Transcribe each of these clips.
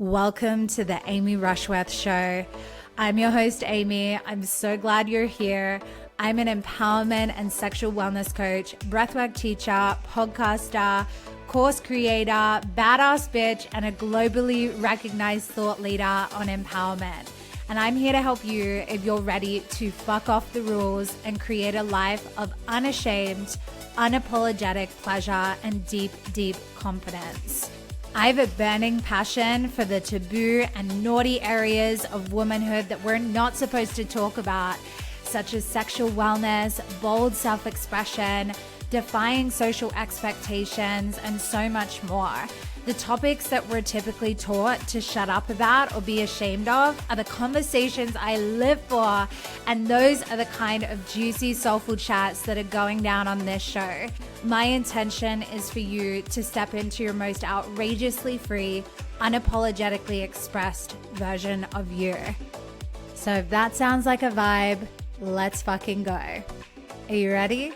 Welcome to the Amy Rushworth Show. I'm your host, Amy. I'm so glad you're here. I'm an empowerment and sexual wellness coach, breathwork teacher, podcaster, course creator, badass bitch, and a globally recognized thought leader on empowerment. And I'm here to help you if you're ready to fuck off the rules and create a life of unashamed, unapologetic pleasure and deep, deep confidence. I have a burning passion for the taboo and naughty areas of womanhood that we're not supposed to talk about, such as sexual wellness, bold self-expression, defying social expectations, and so much more. The topics that we're typically taught to shut up about or be ashamed of are the conversations I live for, and those are the kind of juicy, soulful chats that are going down on this show. My intention is for you to step into your most outrageously free, unapologetically expressed version of you. So if that sounds like a vibe, let's fucking go. Are you ready?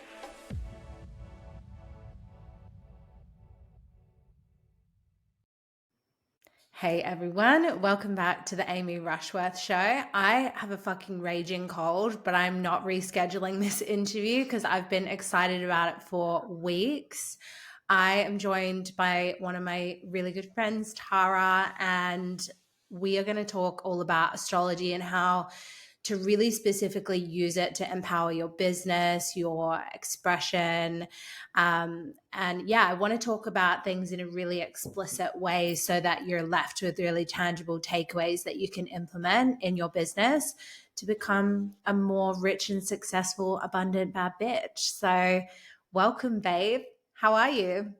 Hey everyone, welcome back to the Amy Rushworth Show. I have a fucking raging cold, but I'm not rescheduling this interview because I've been excited about it for weeks. I am joined by one of my really good friends, Tara, and we are going to talk all about astrology and how to really specifically use it to empower your business, your expression. And yeah, I want to talk about things in a really explicit way so that you're left with really tangible takeaways that you can implement in your business to become a more rich and successful, abundant bad bitch. So welcome, babe. How are you?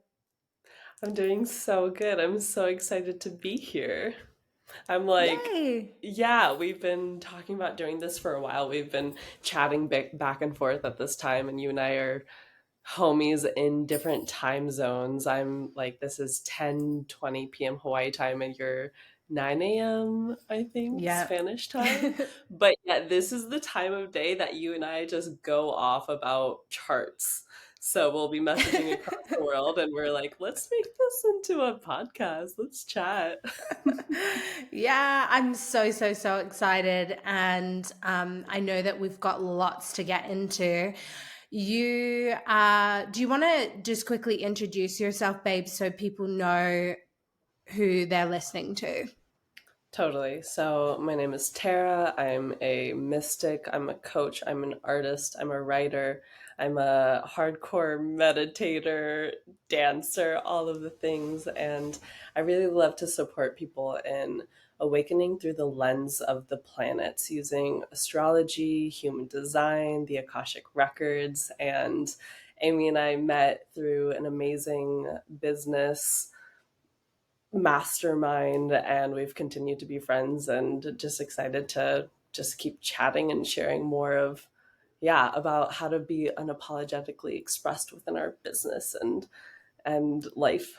I'm doing so good. I'm so excited to be here. I'm like, Yay. yeah, we've been talking about doing this for a while. We've been chatting back and forth at this time, and you and I are homies in different time zones. I'm like, this is 10:20 p.m. Hawaii time, and you're 9 a.m., I think, Yeah. Spanish time. But yeah, this is the time of day that you and I just go off about charts. So we'll be messaging across the world, and we're like, let's make this into a podcast. Let's chat. Yeah, I'm so excited. And I know that we've got lots to get into. Do you want to just quickly introduce yourself, babe, so people know who they're listening to? Totally. So, my name is Tara. I'm a mystic. I'm a coach. I'm an artist. I'm a writer. I'm a hardcore meditator, dancer, all of the things. And I really love to support people in awakening through the lens of the planets using astrology, human design, the Akashic records. And Amy and I met through an amazing business mastermind, and we've continued to be friends and just excited to just keep chatting and sharing more of about how to be unapologetically expressed within our business and life.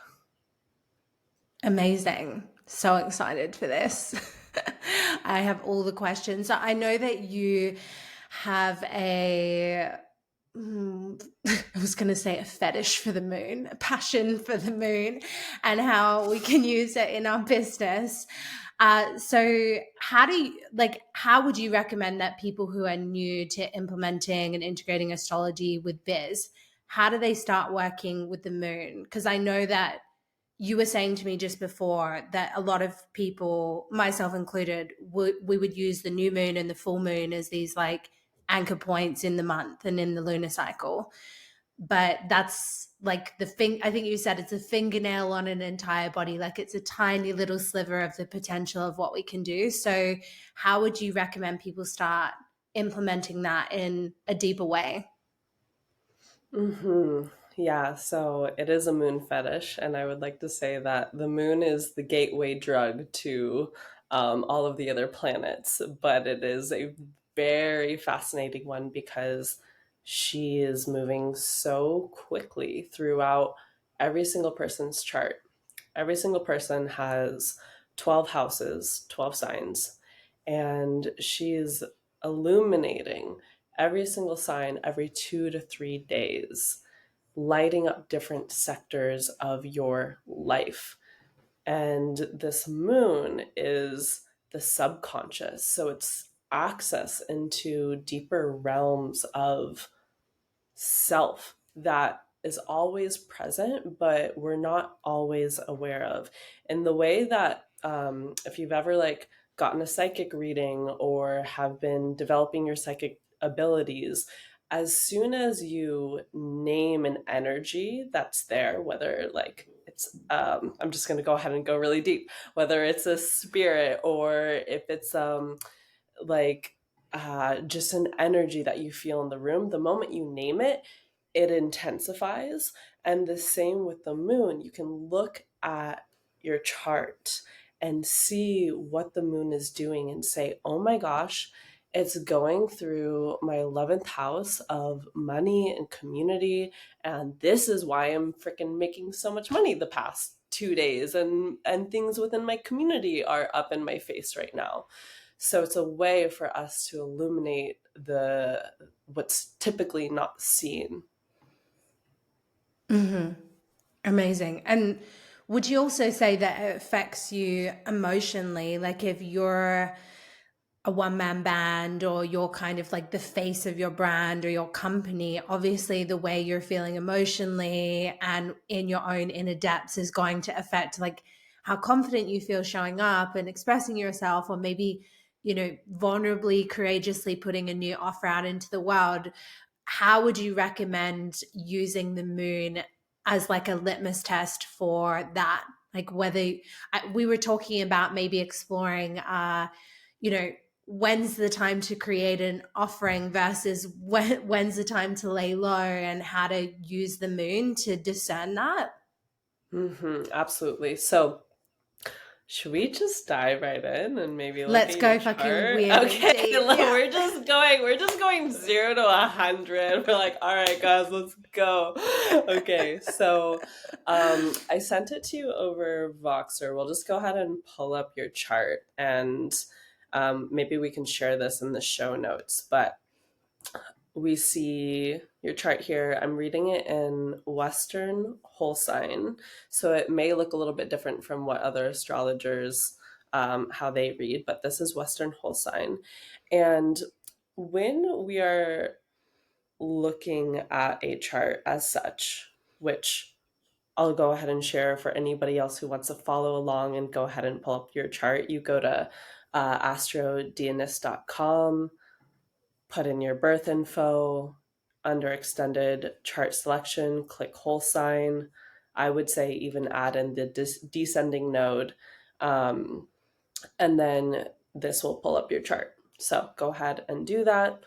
Amazing. So excited for this. I have all the questions. So I know that you have I was going to say a fetish for the moon, a passion for the moon, and how we can use it in our business. So how would you recommend that people who are new to implementing and integrating astrology with biz, how do they start working with the moon? Because I know that you were saying to me just before that a lot of people, myself included, we would use the new moon and the full moon as these like anchor points in the month and in the lunar cycle. But that's like I think you said it's a fingernail on an entire body. Like it's a tiny little sliver of the potential of what we can do. So how would you recommend people start implementing that in a deeper way? Yeah, so it is a moon fetish, and I would like to say that the moon is the gateway drug to all of the other planets, but it is a very fascinating one because she is moving so quickly throughout every single person's chart. Every single person has 12 houses, 12 signs, and she is illuminating every single sign every 2 to 3 days, lighting up different sectors of your life. And this moon is the subconscious. So it's access into deeper realms of self that is always present, but we're not always aware of. In the way that, if you've ever like gotten a psychic reading or have been developing your psychic abilities, as soon as you name an energy that's there, whether like it's, I'm just going to go ahead and go really deep, whether it's a spirit or if it's like just an energy that you feel in the room, the moment you name it, it intensifies. And the same with the moon. You can look at your chart and see what the moon is doing and say, oh my gosh, it's going through my 11th house of money and community. And this is why I'm freaking making so much money the past 2 days. And things within my community are up in my face right now. So it's a way for us to illuminate the what's typically not seen. Amazing. And would you also say that it affects you emotionally? Like if you're a one man band or you're kind of like the face of your brand or your company, obviously the way you're feeling emotionally and in your own inner depths is going to affect like how confident you feel showing up and expressing yourself, or maybe, vulnerably, courageously putting a new offer out into the world. How would you recommend using the moon as like a litmus test for that? Like whether we were talking about maybe exploring, you know, when's the time to create an offering versus when's the time to lay low, and how to use the moon to discern that. Absolutely. So should we just dive right in and maybe look Let's at your go fucking chart? weird and Okay, deep. look, Yeah. we're just going 0 to 100. We're like, all right, guys, let's go. Okay, so I sent it to you over Voxer. We'll just go ahead and pull up your chart, and maybe we can share this in the show notes. But we see your chart here. I'm reading it in Western whole sign, so it may look a little bit different from what other astrologers how they read, but this is Western whole sign. And when we are looking at a chart as such, which I'll go ahead and share for anybody else who wants to follow along and go ahead and pull up your chart, you go to astrodionist.com, put in your birth info. Under extended chart selection, click whole sign. I would say even add in the descending node. And then this will pull up your chart. So go ahead and do that.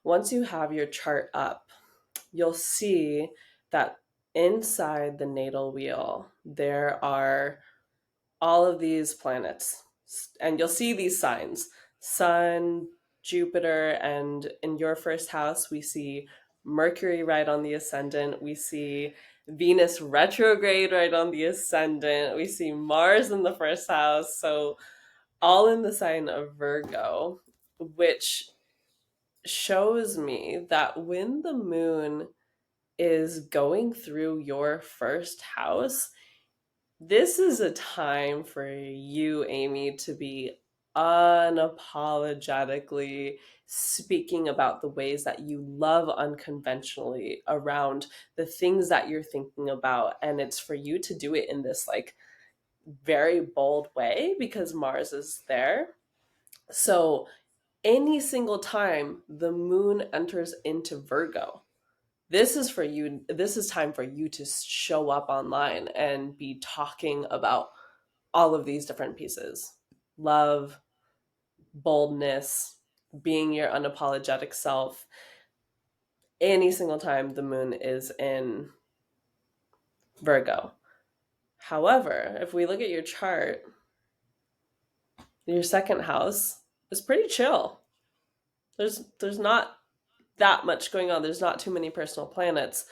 Once you have your chart up, you'll see that inside the natal wheel, there are all of these planets. And you'll see these signs: Sun, Jupiter, and in your first house, we see Mercury right on the ascendant. We see Venus retrograde right on the ascendant. We see Mars in the first house. So, all in the sign of Virgo, which shows me that when the moon is going through your first house, this is a time for you, Amy, to be unapologetically speaking about the ways that you love unconventionally around the things that you're thinking about. And it's for you to do it in this like very bold way because Mars is there. So any single time the moon enters into Virgo, this is for you. This is time for you to show up online and be talking about all of these different pieces: love, boldness, being your unapologetic self. Any single time the moon is in Virgo. However, if we look at your chart, your second house is pretty chill. There's not that much going on. There's not too many personal planets.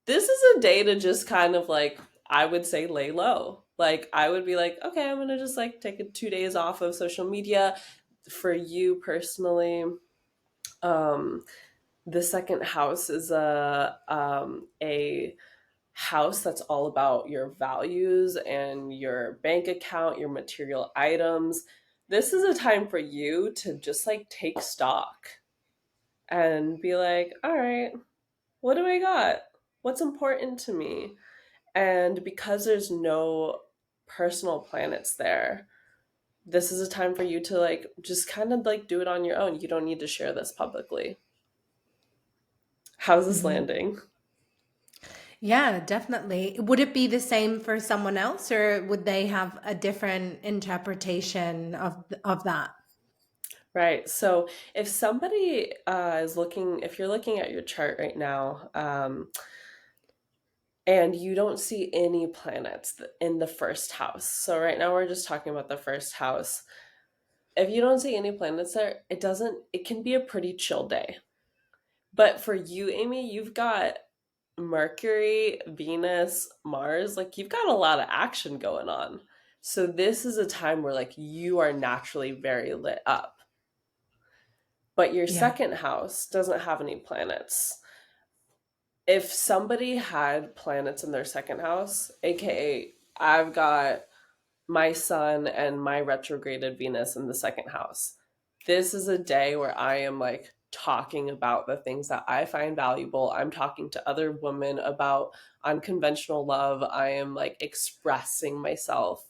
This is a day to just kind of like, I would say, lay low. Like I would be like, okay, I'm gonna just like take 2 days off of social media. For you personally, um, the second house is a house that's all about your values and your bank account, your material items, this is a time for you to just like take stock and be like, all right, what do I got? What's important to me? And because there's no personal planets there, this is a time for you to like just kind of like do it on your own. You don't need to share this publicly. How's this landing? Yeah, definitely. Would it be the same for someone else, or would they have a different interpretation of that? Right. So if somebody is looking, if you're looking at your chart right now, and you don't see any planets in the first house. So right now we're just talking about the first house. If you don't see any planets there, it can be a pretty chill day. But for you, Amy, you've got Mercury, Venus, Mars, like you've got a lot of action going on. So this is a time where like you are naturally very lit up. But your Yeah. second house doesn't have any planets. If somebody had planets in their second house, aka I've got my sun and my retrograded Venus in the second house, this is a day where I am like talking about the things that I find valuable. I'm talking to other women about unconventional love. I am like expressing myself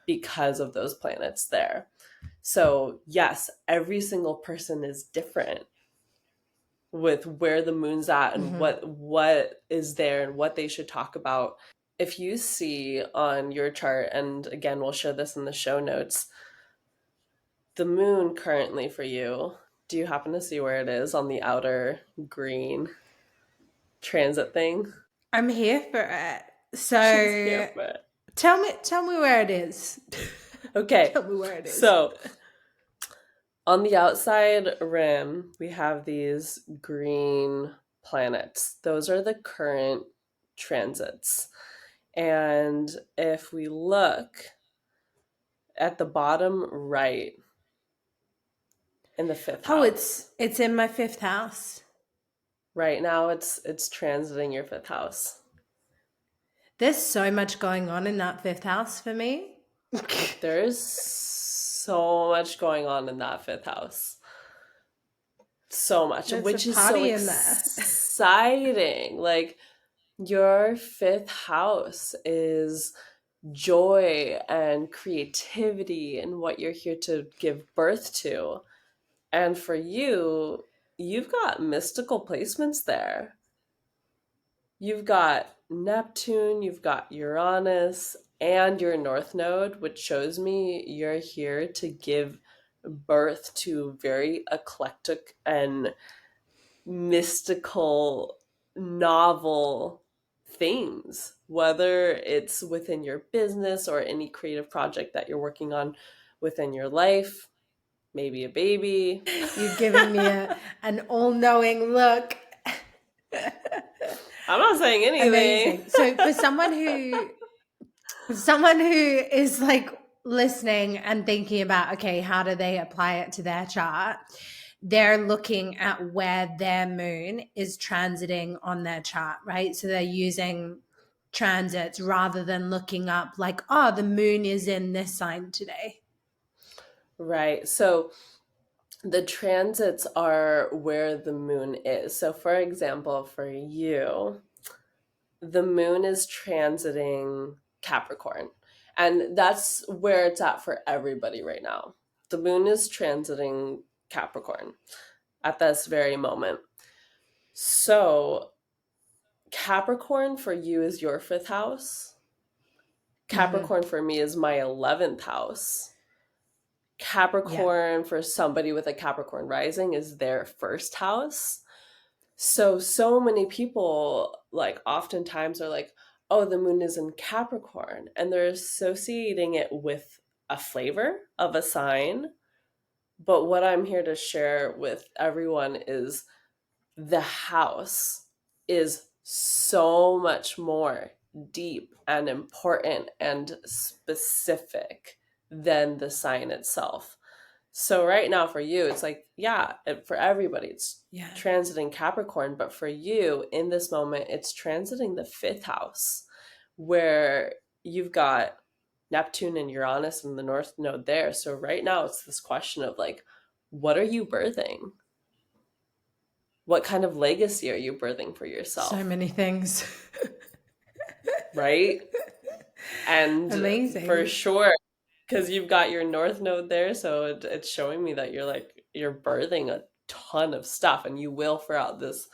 because of those planets there. So, yes, every single person is different with where the moon's at and what is there and what they should talk about. If you see on your chart, and again we'll share this in the show notes, the moon currently for you, do you happen to see where it is on the outer green transit thing? I'm here for it. She's here So for it. tell me where it is. Okay, Tell me where it is. so on the outside rim, we have these green planets. Those are the current transits. And if we look at the bottom right in the fifth house. It's in my fifth house. Right now it's transiting your fifth house. There's so much going on in that fifth house for me. There is so much going on in that fifth house. So much, There's which a is so party in there. exciting. Like your fifth house is joy and creativity and what you're here to give birth to. And for you, you've got mystical placements there. You've got Neptune, you've got Uranus, and your North Node, which shows me you're here to give birth to very eclectic and mystical, novel things, whether it's within your business or any creative project that you're working on within your life, maybe a baby. You're giving me an all-knowing look. I'm not saying anything. Amazing. So for someone who is like listening and thinking about, okay, how do they apply it to their chart? They're looking at where their moon is transiting on their chart, right? So they're using transits rather than looking up like, oh, the moon is in this sign today. Right. So the transits are where the moon is. So, for example, for you, the moon is transiting Capricorn. And that's where it's at for everybody right now. The moon is transiting Capricorn at this very moment. So, Capricorn for you is your fifth house. Capricorn for me is my 11th house. Capricorn for somebody with a Capricorn rising is their first house. So many people like oftentimes are like, oh, the moon is in Capricorn, and they're associating it with a flavor of a sign. But what I'm here to share with everyone is the house is so much more deep and important and specific than the sign itself. So right now for you, it's like, yeah, for everybody, it's Yeah. transiting Capricorn. But for you in this moment, it's transiting the fifth house where you've got Neptune and Uranus in the North Node there. So right now it's this question of like, what are you birthing? What kind of legacy are you birthing for So yourself? many things. Right? And for Amazing. sure, because you've got your North Node there, so it's showing me that you're birthing a ton of stuff, and you will throughout this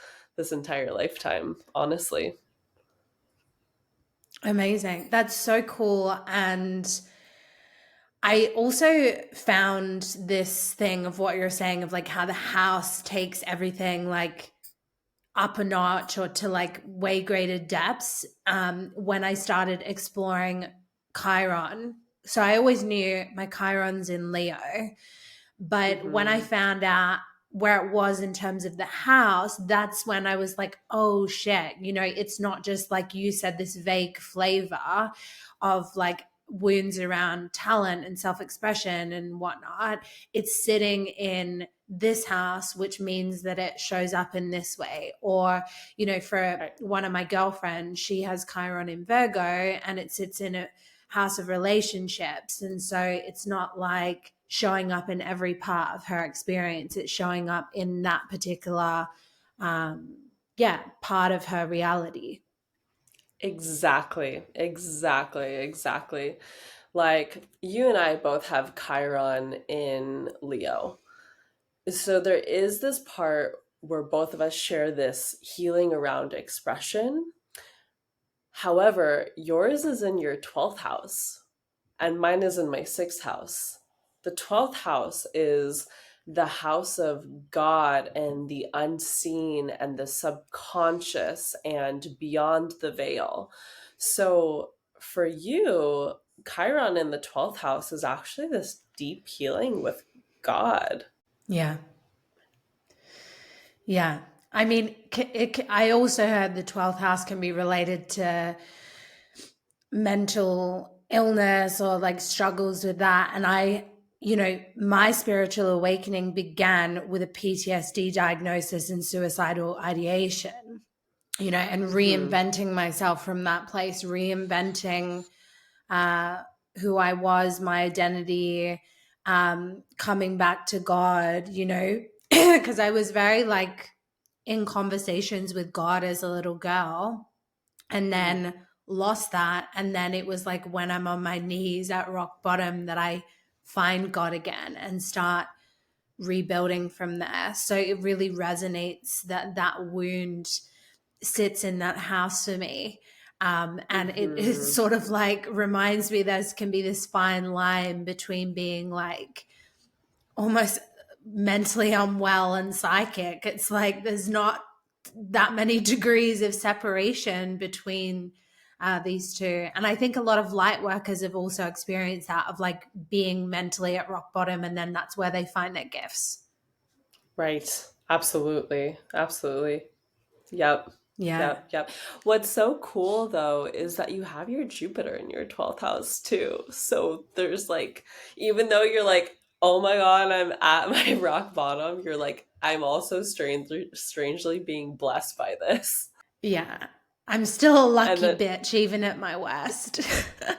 entire lifetime, honestly. Amazing. That's so cool. And I also found this thing of what you're saying of like how the house takes everything like up a notch or to like way greater depths when I started exploring Chiron. So I always knew my Chiron's in Leo, but when I Hmm. found out where it was in terms of the house, that's when I was like, oh shit, it's not just like you said, this vague flavor of like wounds around talent and self expression and whatnot. It's sitting in this house, which means that it shows up in this way. Or, for Right. one of my girlfriends, she has Chiron in Virgo and it sits in a house of relationships. And so it's not like showing up in every part of her experience, it's showing up in that particular, part of her reality. Exactly, exactly, exactly. Like you and I both have Chiron in Leo. So there is this part where both of us share this healing around expression. However, yours is in your 12th house and mine is in my 6th house. The 12th house is the house of God and the unseen and the subconscious and beyond the veil. So for you, Chiron in the 12th house is actually this deep healing with God. Yeah. Yeah. I mean, I also heard the 12th house can be related to mental illness or like struggles with that. And my spiritual awakening began with a PTSD diagnosis and suicidal ideation, and Hmm. reinventing myself from that place, reinventing uh, who I was, my identity, coming back to God, because I was very like in conversations with God as a little girl and Hmm. then lost that. And then it was like when I'm on my knees at rock bottom that I find God again and start rebuilding from there. So it really resonates that wound sits in that house for me. And it Hmm. sort of like reminds me there can be this fine line between being like almost mentally unwell and psychic. It's like there's not that many degrees of separation between these two. And I think a lot of light workers have also experienced that of like being mentally at rock bottom and then that's where they find their gifts. Right. Absolutely. Absolutely. Yep. Yeah. Yep. Yep. What's so cool though is that you have your Jupiter in your 12th house too. So there's like, even though you're like, oh my God, I'm at my rock bottom, you're like, I'm also strangely being blessed by this. Yeah. I'm still a And lucky that bitch, even at my worst.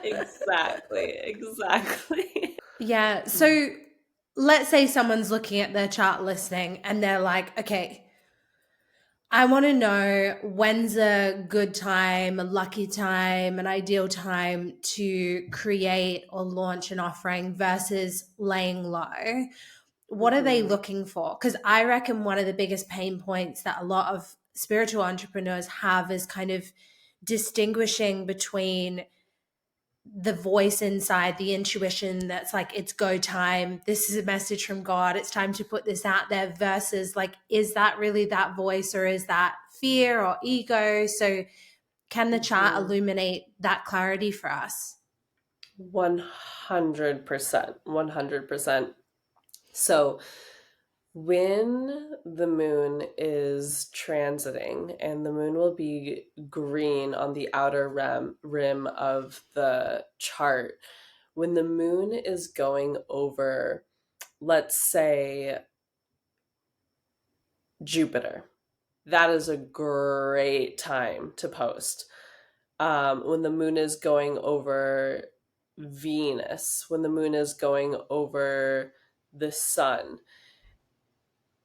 exactly, exactly. Yeah. So let's say someone's looking at their chart listing and they're like, okay, I want to know when's a good time, a lucky time, an ideal time to create or launch an offering versus laying low. What are they Hmm. looking for? Because I reckon one of the biggest pain points that a lot of spiritual entrepreneurs have is kind of distinguishing between the voice inside, the intuition that's like, it's go time. This is a message from God. It's time to put this out there versus like, is that really that voice or is that fear or ego? So, can the chart Hmm. illuminate that clarity for us? 100%. 100%. So when the moon is transiting, and the moon will be green on the outer rim of the chart, when the moon is going over let's say Jupiter. That is a great time to post. When the moon is going over Venus, when the moon is going over the sun.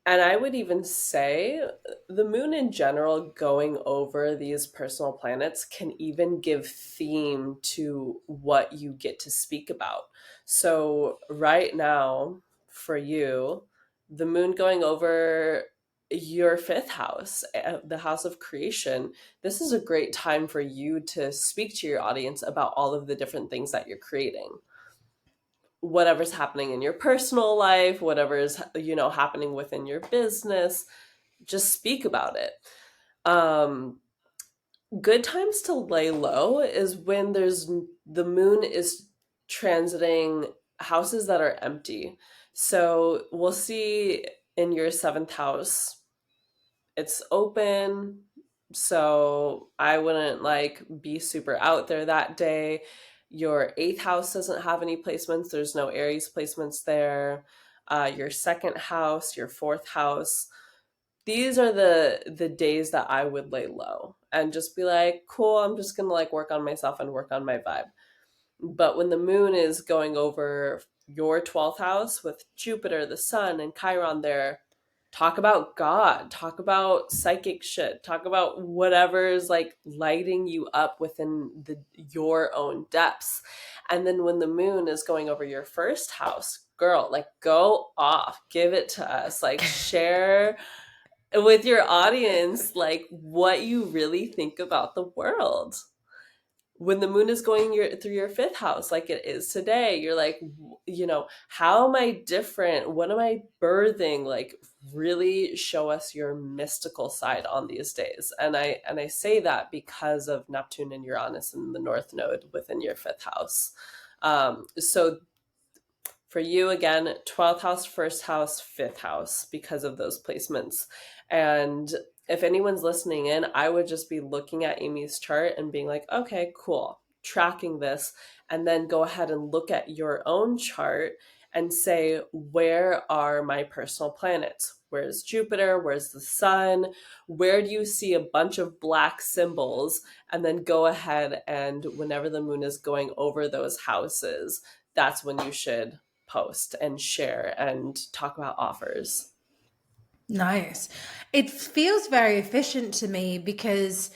And I would even say the moon in general going over these personal planets can even give theme to what you get to speak about. So, right now, for you, the moon going over your fifth house, the house of creation, this is a great time for you to speak to your audience about all of the different things that you're creating, whatever's happening in your personal life, whatever is, happening within your business, just speak about it. um Good times to lay low is when the moon is transiting houses that are empty. So we'll see in your seventh house, it's open, so I wouldn't like be super out there that day. Your eighth house doesn't have any placements, there's no Aries placements there. Your second house, your fourth house, these are the days that I would lay low and just be like, cool, I'm just gonna like work on myself and work on my vibe. But when the moon is going over your 12th house with Jupiter, the sun, and Chiron there, talk about God, talk about psychic shit, talk about whatever's like lighting you up within your own depths. And then when the moon is going over your first house, girl, like go off, give it to us, like share with your audience like what you really think about the world. When the moon is going through your fifth house like it is today, you're like, how am I different, what am I birthing, like really show us your mystical side on these days. And I say that because of Neptune and Uranus in the north node within your fifth house. So for you, again, 12th house, first house, fifth house, because of those placements. And if anyone's listening in, I would just be looking at Amy's chart and being like, okay, cool, tracking this. And then go ahead and look at your own chart and say, where are my personal planets? Where's Jupiter? Where's the sun? Where do you see a bunch of black symbols? And then go ahead and whenever the moon is going over those houses, that's when you should post and share and talk about offers. Nice. It feels very efficient to me because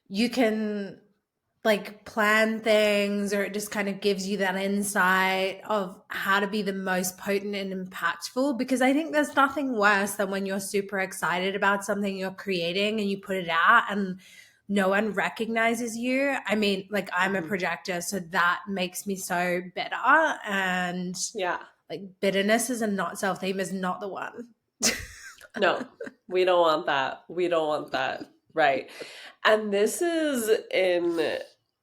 you can like plan things, or it just kind of gives you that insight of how to be the most potent and impactful. Because I think there's nothing worse than when you're super excited about something you're creating and you put it out and no one recognizes you. I mean, like I'm a projector, so that makes me so bitter. And Yeah. like bitterness is a not self theme is not the one. No, we don't want that. We don't want that. Right. And this is in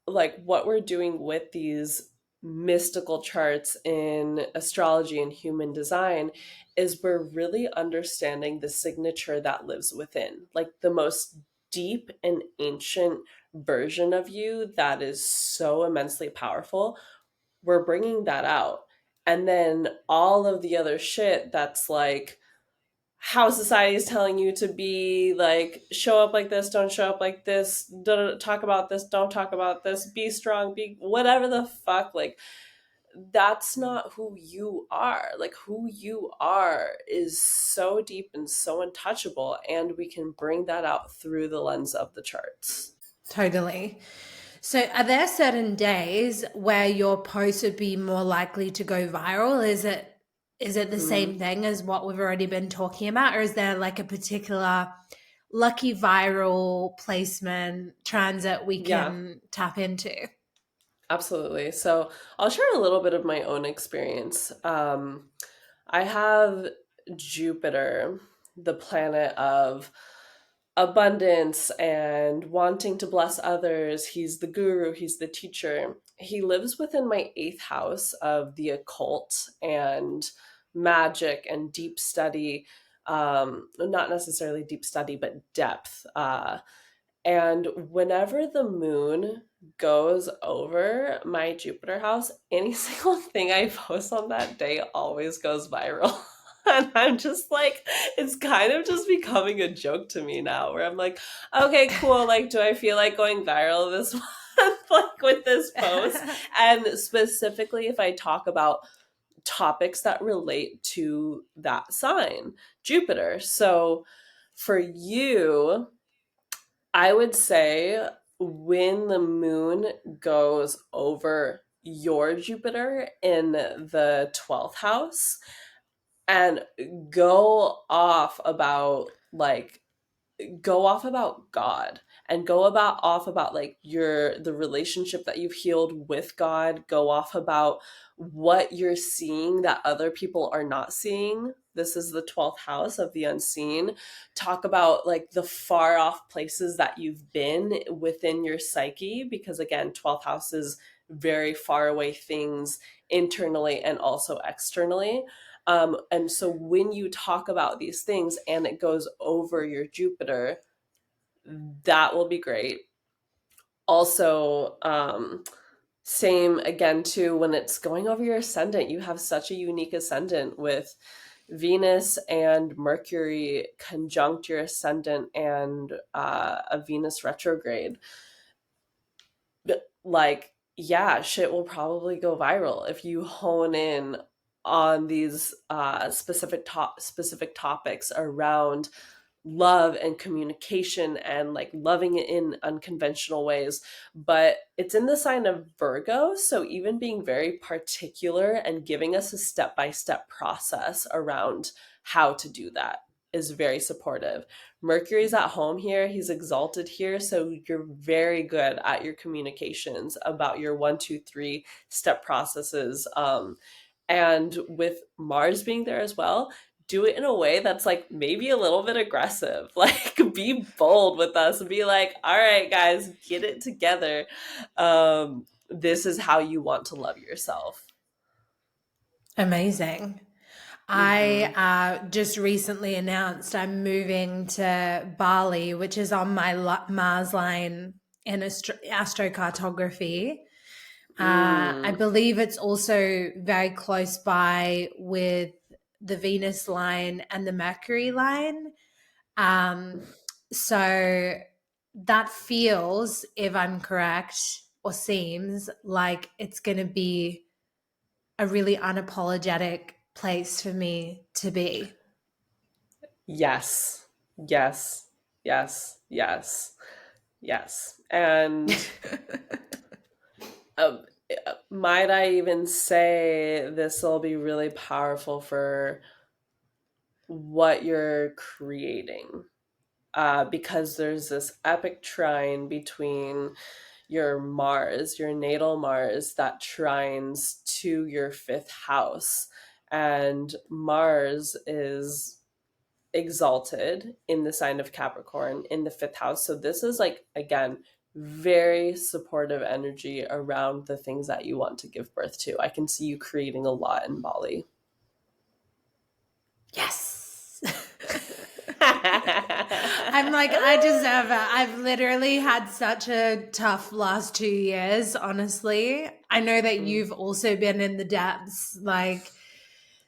like what we're doing with these mystical charts in astrology and human design is we're really understanding the signature that lives within, like the most deep and ancient version of you that is so immensely powerful. We're bringing that out. And then all of the other shit that's like how society is telling you to be, like show up like this, don't show up like this, don't talk about this, don't talk about this, be strong, be whatever the fuck, like that's not who you are. Like who you are is so deep and so untouchable, and we can bring that out through the lens of the charts. Totally. So, are there certain days where your post would be more likely to go viral? Is it the same thing as what we've already been talking about, or is there like a particular lucky viral placement transit we can tap into? Absolutely. So I'll share a little bit of my own experience. I have Jupiter, the planet of abundance and wanting to bless others. He's the guru, he's the teacher. He lives within my eighth house of the occult and magic and deep study. Not necessarily deep study, but depth. And whenever the moon goes over my Jupiter house, any single thing I post on that day always goes viral. And I'm just like, it's kind of just becoming a joke to me now, where I'm like, okay, cool. Like, do I feel like going viral this month, like with this post? And specifically, if I talk about topics that relate to that sign, Jupiter. So for you, I would say when the moon goes over your Jupiter in the 12th house and go off about like go off about God and go about off about like the relationship that you've healed with God, go off about what you're seeing that other people are not seeing. This is the 12th house of the unseen. Talk about like the far off places that you've been within your psyche, because again, 12th house is very far away things internally and also externally. And so when you talk about these things and it goes over your Jupiter, that will be great. Also, same again too, when it's going over your ascendant, you have such a unique ascendant with Venus and Mercury conjunct your ascendant and a Venus retrograde. Like, yeah, shit will probably go viral if you hone in on these specific topics around love and communication and like loving it in unconventional ways. But it's in the sign of Virgo, so even being very particular and giving us a step-by-step process around how to do that is very supportive. Mercury's at home here, he's exalted here, so you're very good at your communications about your 1, 2, 3 step processes. And with Mars being there as well, do it in a way that's like maybe a little bit aggressive. Like, be bold with us and be like, all right, guys, get it together. This is how you want to love yourself. Amazing. Mm-hmm. I just recently announced I'm moving to Bali, which is on my Mars line in astrocartography. I believe it's also very close by with the Venus line and the Mercury line. So that feels, if I'm correct, or seems like it's going to be a really unapologetic place for me to be. Yes, yes, yes, yes, yes. And um, might I even say this will be really powerful for what you're creating, because there's this epic trine between your Mars, your natal Mars, that trines to your 5th house. And Mars is exalted in the sign of Capricorn in the 5th house. So this is like, again, very supportive energy around the things that you want to give birth to. I can see you creating a lot in Bali. Yes. I'm like, I deserve it. I've literally had such a tough last 2 years, honestly. I know that you've also been in the depths, like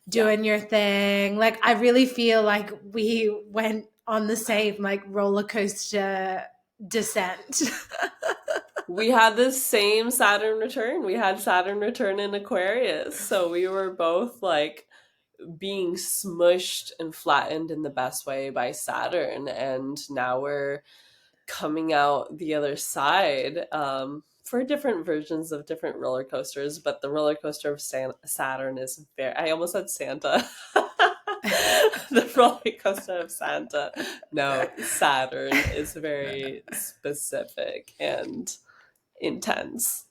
doing your thing. Like, I really feel like we went on the same like roller coaster descent. We had the same Saturn return. We had Saturn return in Aquarius. So we were both like being smushed and flattened in the best way by Saturn. And now we're coming out the other side, for different versions of different roller coasters. But the roller coaster of Saturn is very, I almost said Santa. The roller coaster of Santa. No, Saturn is very specific and intense.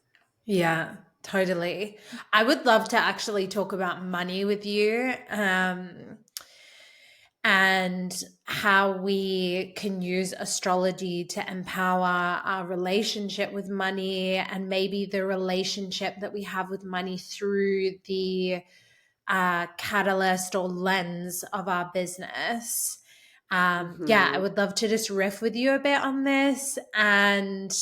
Yeah, totally. I would love to actually talk about money with you, and how we can use astrology to empower our relationship with money, and maybe the relationship that we have with money through the catalyst or lens of our business. Yeah, I would love to just riff with you a bit on this and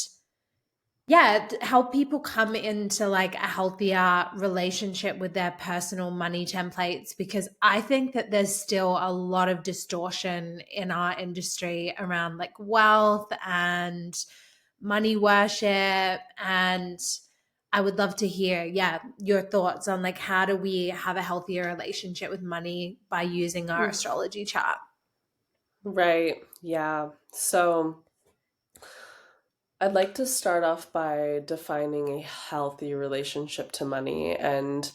help people come into like a healthier relationship with their personal money templates, because I think that there's still a lot of distortion in our industry around like wealth and money worship. And I would love to hear, your thoughts on like how do we have a healthier relationship with money by using our astrology chart. Right. Yeah. So I'd like to start off by defining a healthy relationship to money. And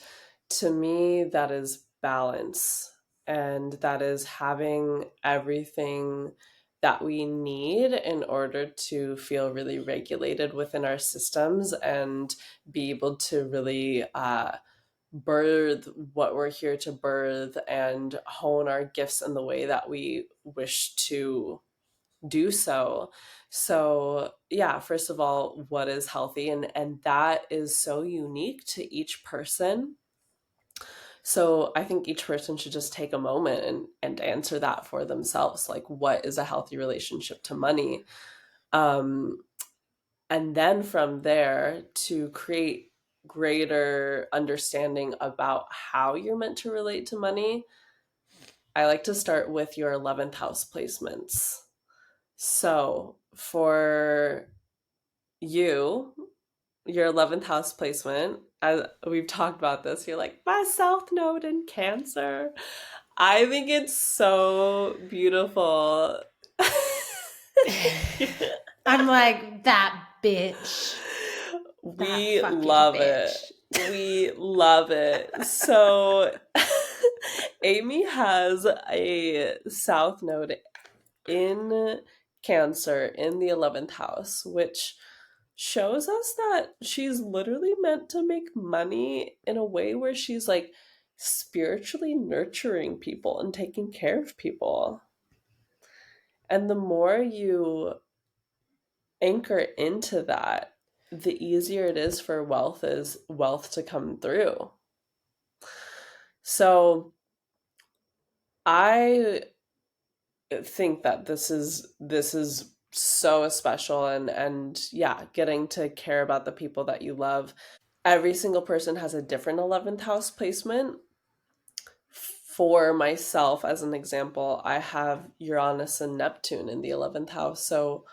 to me, that is balance. And that is having everything that we need in order to feel really regulated within our systems and be able to really birth what we're here to birth and hone our gifts in the way that we wish to do so. So, yeah, first of all, what is healthy? And that is so unique to each person. So, I think each person should just take a moment and answer that for themselves. Like, what is a healthy relationship to money? Um, and then from there, to create greater understanding about how you're meant to relate to money, I like to start with your 11th house placements. So, for you, your 11th house placement, as we've talked about this, you're like, my South Node in Cancer. I think it's so beautiful. I'm like, that bitch. We fucking love bitch. it. We love it. So, Amy has a South Node in Cancer in the 11th house, which shows us that she's literally meant to make money in a way where she's like spiritually nurturing people and taking care of people. And the more you anchor into that, the easier it is for wealth to come through. So I think that this is so special, and yeah, getting to care about the people that you love. Every single person has a different 11th house placement. For myself, as an example, I have Uranus and Neptune in the 11th house. So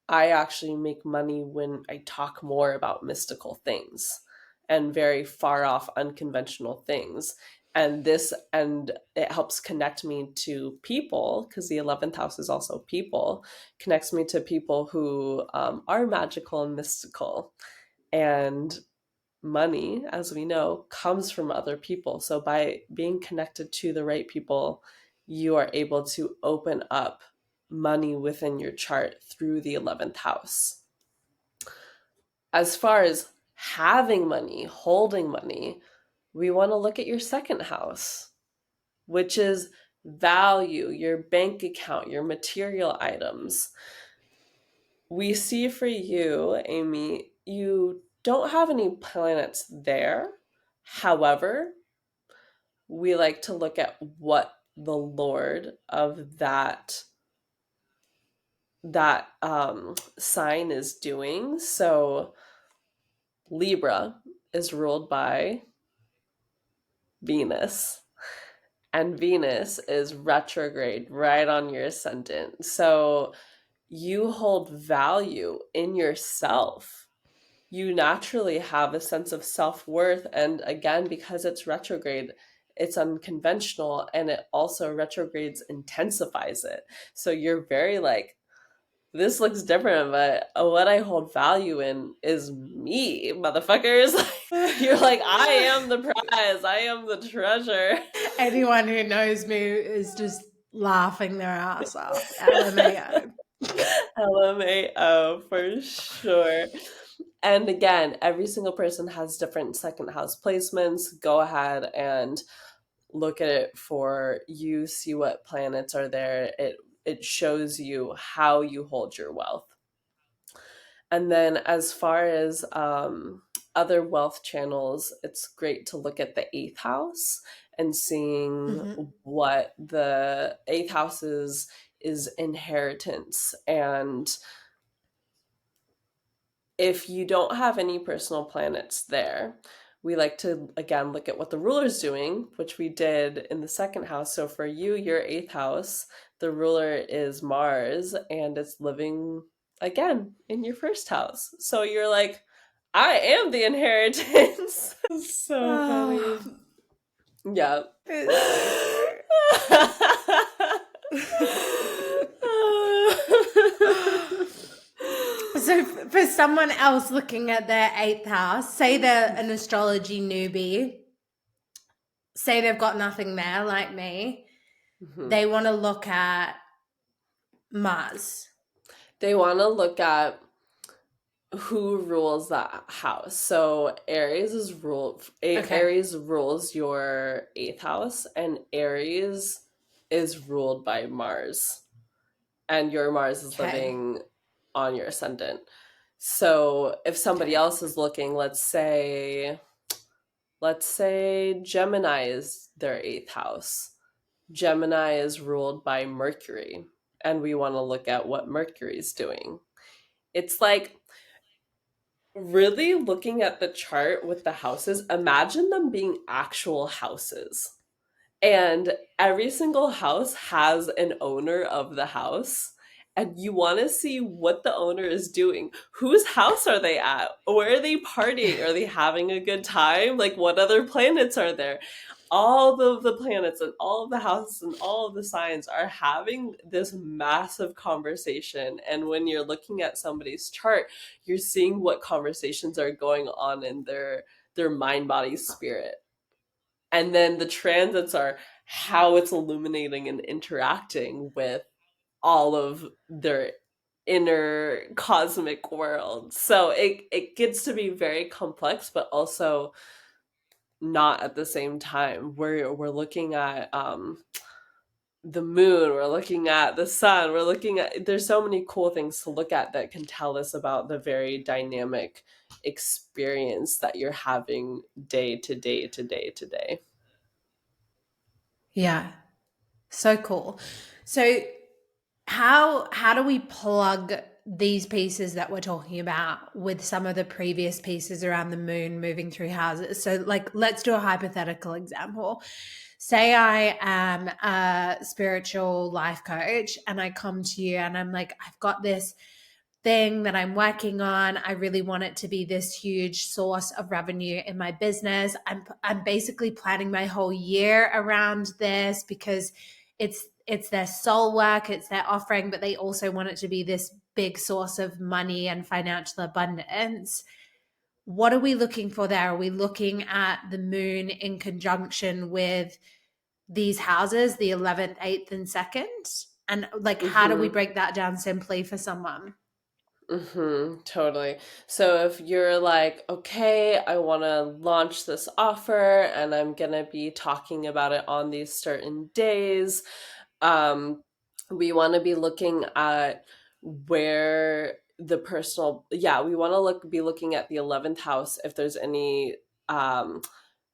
I actually make money when I talk more about mystical things and very far off, unconventional things. And it helps connect me to people, because the 11th house is also people, connects me to people who are magical and mystical. And money, as we know, comes from other people. So by being connected to the right people, you are able to open up money within your chart through the 11th house. As far as having money, holding money, we want to look at your second house, which is value, your bank account, your material items. We see for you, Amy, you don't have any planets there. However, we like to look at what the Lord of that sign is doing. So Libra is ruled by Venus, and Venus is retrograde right on your ascendant. So you hold value in yourself. You naturally have a sense of self-worth, and again, because it's retrograde, it's unconventional, and it also retrogrades intensifies it. So you're very like, this looks different, but what I hold value in is me, motherfuckers. You're like, I am the prize, I am the treasure. Anyone who knows me is just laughing their ass off. LMAO. LMAO for sure. And again, every single person has different second house placements. Go ahead and look at it for you, see what planets are there. It shows you how you hold your wealth. And then as far as other wealth channels, it's great to look at the eighth house and seeing what the eighth house is is inheritance. And if you don't have any personal planets there, we like to, again, look at what the ruler's doing, which we did in the second house. So for you, your eighth house, the ruler is Mars, and it's living, again, in your first house. So you're like, I am the inheritance. So funny. Yeah. So for someone else looking at their eighth house, say they're an astrology newbie, say they've got nothing there like me, they want to look at Mars. They want to look at who rules that house. So Aries rules your eighth house, and Aries is ruled by Mars, and your Mars is living on your ascendant. So if somebody else is looking, let's say Gemini is their eighth house. Gemini is ruled by Mercury, and we want to look at what Mercury is doing. It's like really looking at the chart with the houses, imagine them being actual houses. And every single house has an owner of the house. And you want to see what the owner is doing. Whose house are they at? Where are they partying? Are they having a good time? Like, what other planets are there? All of the planets and all of the houses and all of the signs are having this massive conversation. And when you're looking at somebody's chart, you're seeing what conversations are going on in their mind, body, spirit. And then the transits are how it's illuminating and interacting with all of their inner cosmic world. So it gets to be very complex, but also not at the same time. We're looking at the moon, we're looking at the sun, we're looking at, there's so many cool things to look at that can tell us about the very dynamic experience that you're having day to day to day to day. Yeah. So cool. So how do we plug these pieces that we're talking about with some of the previous pieces around the moon moving through houses? So like, let's do a hypothetical example. Say I am a spiritual life coach and I come to you and I'm like, I've got this thing that I'm working on. I really want it to be this huge source of revenue in my business. I'm basically planning my whole year around this because it's their soul work, it's their offering, but they also want it to be this big source of money and financial abundance. What are we looking for there? Are we looking at the moon in conjunction with these houses, the 11th, 8th, and 2nd? And like, how do we break that down simply for someone? Totally. So if you're like, okay, I want to launch this offer and I'm going to be talking about it on these certain days, we want to be looking at where the personal, we want to be looking at the 11th house. If there's any,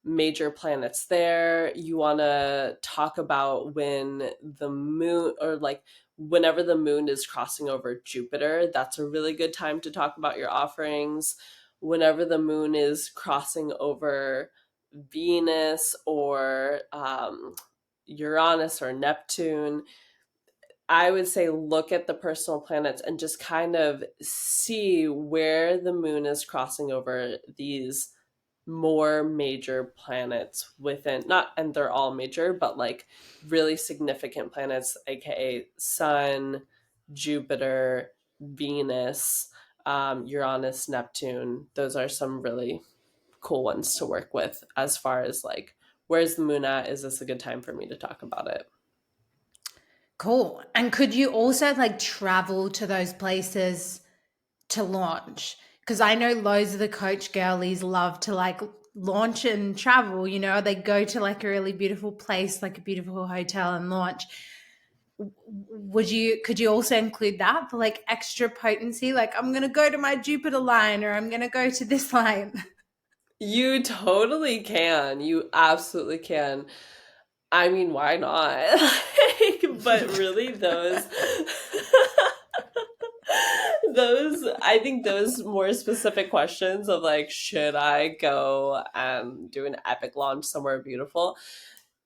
major planets there, you want to talk about when the moon, or like whenever the moon is crossing over Jupiter, that's a really good time to talk about your offerings. Whenever the moon is crossing over Venus or Uranus or Neptune, I would say look at the personal planets and just kind of see where the moon is crossing over these more major planets within, not, and they're all major, but like really significant planets, aka Sun, Jupiter, Venus, Uranus, Neptune. Those are some really cool ones to work with as far as like, where's the moon at? Is this a good time for me to talk about it? Cool. And could you also like travel to those places to launch? Because I know loads of the coach girlies love to like launch and travel, you know, they go to like a really beautiful place, like a beautiful hotel and launch. Could you also include that for like extra potency? Like, I'm going to go to my Jupiter line or I'm going to go to this line. You totally can. You absolutely can. I mean, why not? But really I think those more specific questions of like, should I go and do an epic launch somewhere beautiful?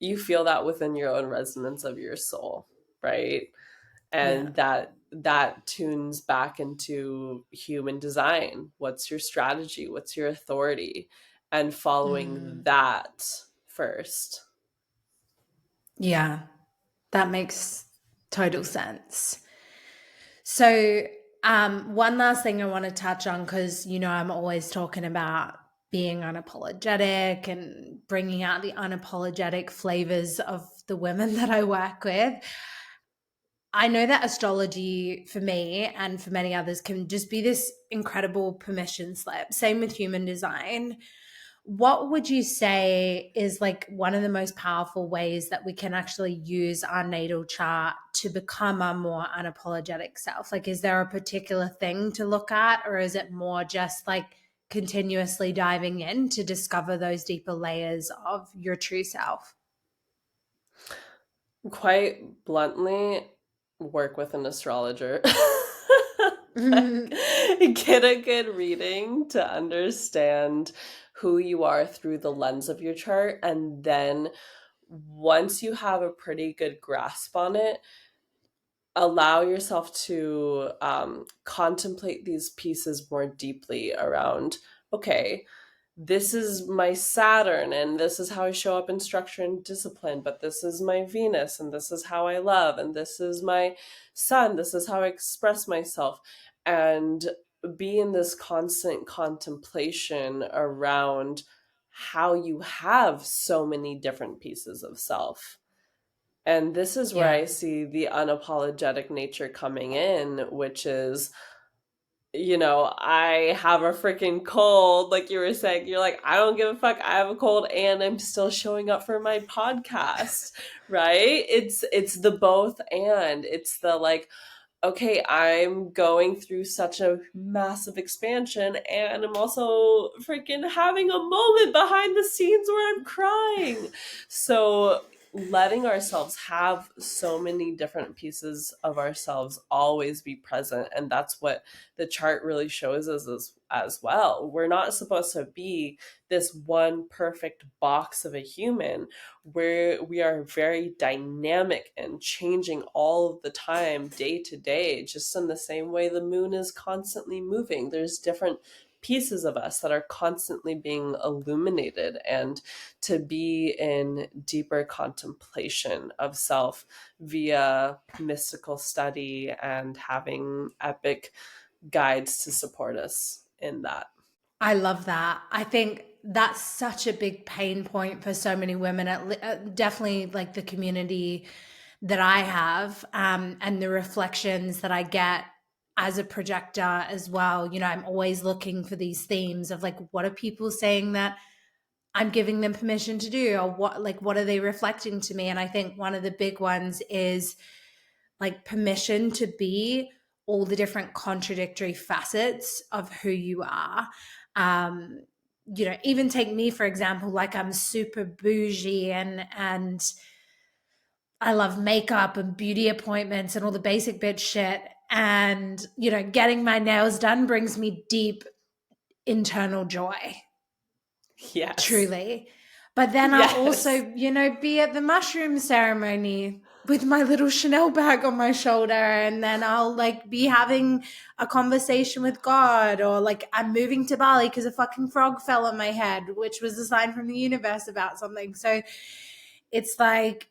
You feel that within your own resonance of your soul, right? And that tunes back into human design. What's your strategy? What's your authority? And following that first. Yeah, that makes total sense. So, one last thing I want to touch on, because, I'm always talking about being unapologetic and bringing out the unapologetic flavors of the women that I work with. I know that astrology for me and for many others can just be this incredible permission slip. Same with human design. What would you say is like one of the most powerful ways that we can actually use our natal chart to become a more unapologetic self? Like, is there a particular thing to look at, or is it more just like continuously diving in to discover those deeper layers of your true self? Quite bluntly, work with an astrologer. Mhm. Get a good reading to understand who you are through the lens of your chart. And then once you have a pretty good grasp on it, allow yourself to contemplate these pieces more deeply around, okay, this is my Saturn and this is how I show up in structure and discipline, but this is my Venus and this is how I love, and this is my Sun, this is how I express myself, and be in this constant contemplation around how you have so many different pieces of self. And this is where Yeah. I see the unapologetic nature coming in, which is, I have a freaking cold, like you were saying. You're like, I don't give a fuck. I have a cold and I'm still showing up for my podcast, right? It's the both, and it's the like, okay, I'm going through such a massive expansion and I'm also freaking having a moment behind the scenes where I'm crying. So letting ourselves have so many different pieces of ourselves always be present, and that's what the chart really shows us as well. We're not supposed to be this one perfect box of a human, where we are very dynamic and changing all of the time, day to day, just in the same way the moon is constantly moving. There's different pieces of us that are constantly being illuminated, and to be in deeper contemplation of self via mystical study and having epic guides to support us in that. I love that. I think that's such a big pain point for so many women, definitely like the community that I have, and the reflections that I get as a projector as well. I'm always looking for these themes of like, what are people saying that I'm giving them permission to do, or what are they reflecting to me? And I think one of the big ones is like permission to be all the different contradictory facets of who you are. Even take me for example, like I'm super bougie and I love makeup and beauty appointments and all the basic bitch shit. And, getting my nails done brings me deep internal joy, Yes. truly. But then I'll Yes. also, be at the mushroom ceremony with my little Chanel bag on my shoulder. And then I'll like be having a conversation with God, or like I'm moving to Bali because a fucking frog fell on my head, which was a sign from the universe about something. So it's like,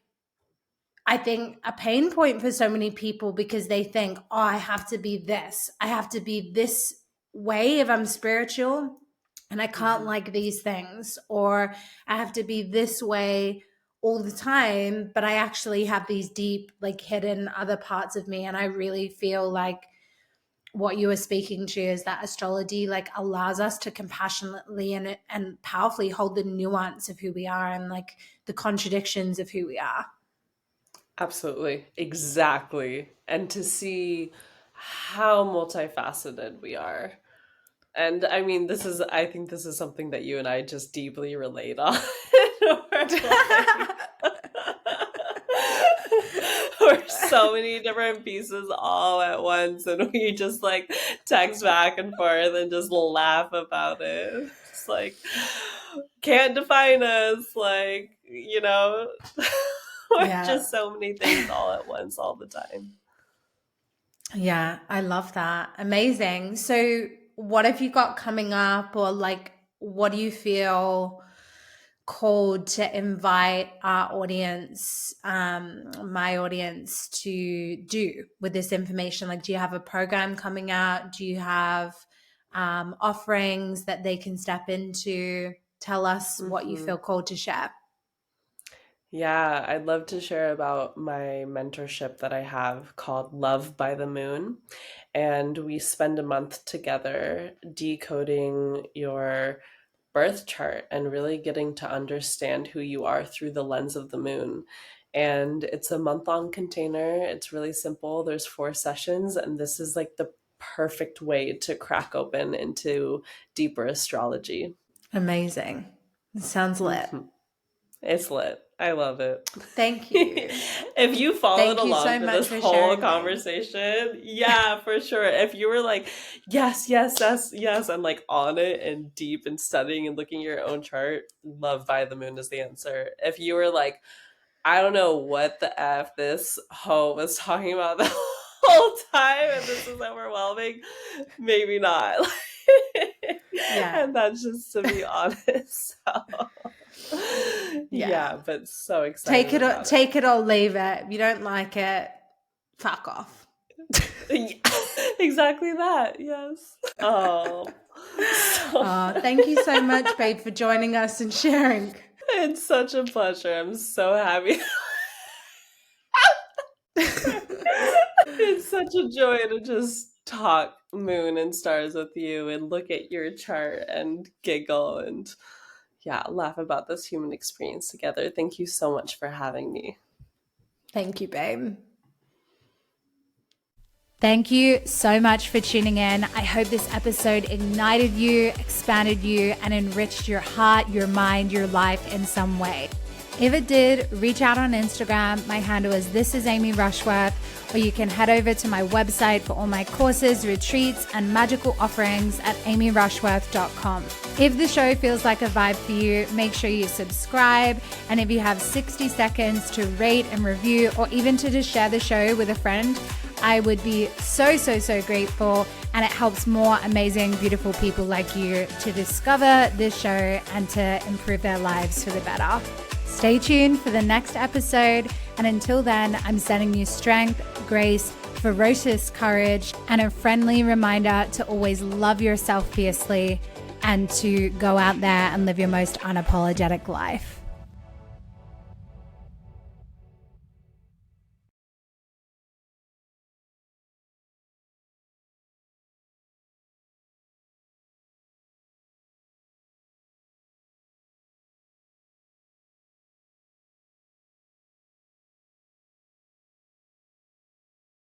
I think a pain point for so many people, because they think, oh, I have to be this. I have to be this way if I'm spiritual, and I can't like these things. Or I have to be this way all the time, but I actually have these deep, like hidden other parts of me. And I really feel like what you were speaking to is that astrology like allows us to compassionately and powerfully hold the nuance of who we are, and like the contradictions of who we are. Absolutely. Exactly. And to see how multifaceted we are. And I mean, I think this is something that you and I just deeply relate on. We're, like, we're so many different pieces all at once, and we just like text back and forth and just laugh about it. It's like, can't define us, like, we're just so many things all at once all the time. Yeah, I love that. Amazing. So what have you got coming up, or like what do you feel called to invite our audience, my audience, to do with this information? Like, do you have a program coming out? Do you have offerings that they can step into? Tell us what you feel called to share. Yeah, I'd love to share about my mentorship that I have called Love by the Moon. And we spend a month together decoding your birth chart and really getting to understand who you are through the lens of the moon. And it's a month-long container. It's really simple. There's 4 sessions, and this is like the perfect way to crack open into deeper astrology. Amazing. It sounds lit. It's lit. I love it. Thank you. If you followed along so for much this for whole sharing, conversation, yeah, for sure. If you were like, yes, yes, yes, yes, and like on it and deep and studying and looking at your own chart, Love by the Moon is the answer. If you were like, I don't know what the F this hoe was talking about the whole time and this is overwhelming, maybe not. Yeah. And that's just to be honest. So. Yeah, but so excited. Take it or leave it. If you don't like it, fuck off. Exactly that. Yes. Oh. Thank you so much, babe, for joining us and sharing. It's such a pleasure. I'm so happy. It's such a joy to just talk moon and stars with you and look at your chart and giggle and laugh about this human experience together. Thank you so much for having me. Thank you, babe. Thank you so much for tuning in. I hope this episode ignited you, expanded you, and enriched your heart, your mind, your life in some way. If it did, reach out on Instagram. My handle is This Is Amy Rushworth, or you can head over to my website for all my courses, retreats, and magical offerings at amyrushworth.com. If the show feels like a vibe for you, make sure you subscribe. And if you have 60 seconds to rate and review, or even to just share the show with a friend, I would be so, so, so grateful. And it helps more amazing, beautiful people like you to discover this show and to improve their lives for the better. Stay tuned for the next episode. And until then, I'm sending you strength, grace, ferocious courage, and a friendly reminder to always love yourself fiercely and to go out there and live your most unapologetic life.